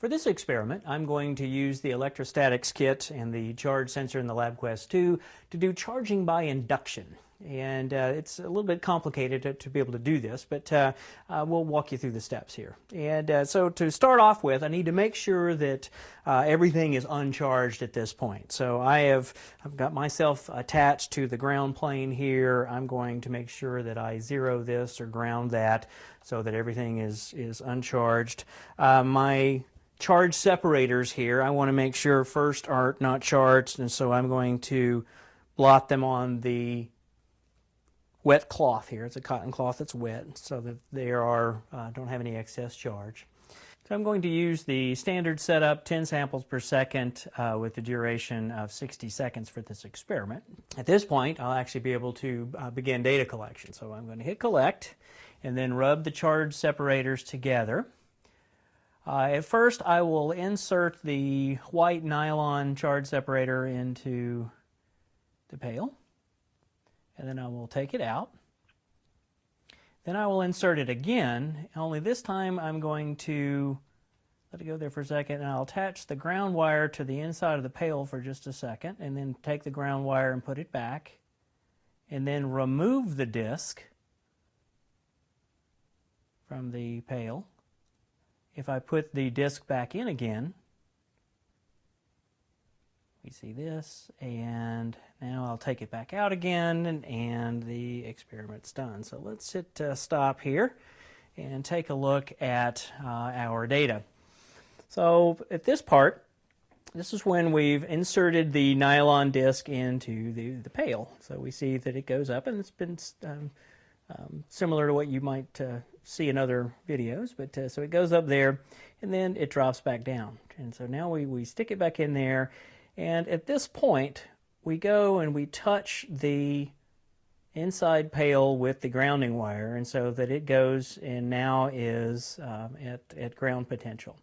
For this experiment, I'm going to use the electrostatics kit and the charge sensor in the LabQuest 2 to do charging by induction. And it's a little bit complicated to be able to do this, but we'll walk you through the steps here. And so to start off with, I need to make sure that everything is uncharged at this point. So I've got myself attached to the ground plane here. I'm going to make sure that I zero this or ground that so that everything is uncharged. My charge separators here, I want to make sure first are not charged, and so I'm going to blot them on the wet cloth here. It's a cotton cloth that's wet so that they don't have any excess charge. So I'm going to use the standard setup, 10 samples per second with the duration of 60 seconds for this experiment. At this point, I'll actually be able to begin data collection. So I'm going to hit collect and then rub the charge separators together. At first, I will insert the white nylon charge separator into the pail, and then I will take it out. Then I will insert it again, only this time I'm going to let it go there for a second, and I'll attach the ground wire to the inside of the pail for just a second, and then take the ground wire and put it back, and then remove the disc from the pail. If I put the disc back in again, we see this, and now I'll take it back out again, and the experiment's done. So let's hit stop here and take a look at our data. So at this part, this is when we've inserted the nylon disc into the pail. So we see that it goes up, and it's been similar to what you might see in other videos, but so it goes up there and then it drops back down. And so now we stick it back in there, and at this point we go and we touch the inside pail with the grounding wire, and so that it goes and now is at ground potential.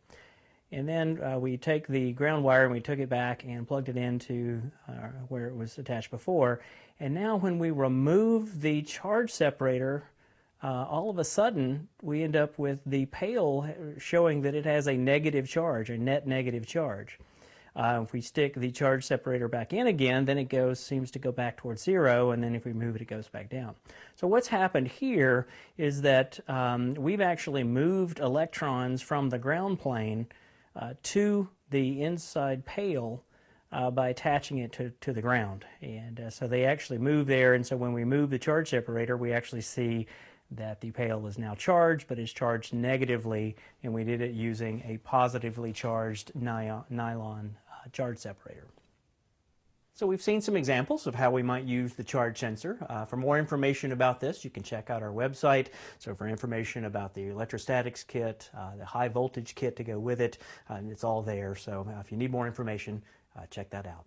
And then we take the ground wire and we took it back and plugged it into where it was attached before. And now when we remove the charge separator, all of a sudden we end up with the pail showing that it has a negative charge, a net negative charge. If we stick the charge separator back in again, then it seems to go back towards zero, and then if we move it, it goes back down. So what's happened here is that we've actually moved electrons from the ground plane to the inside pail by attaching it to the ground. And so they actually move there, and so when we move the charge separator, we actually see that the pail is now charged, but it's charged negatively, and we did it using a positively charged nylon charge separator. So we've seen some examples of how we might use the charge sensor. For more information about this, you can check out our website. So for information about the electrostatics kit, the high voltage kit to go with it, it's all there. So if you need more information, check that out.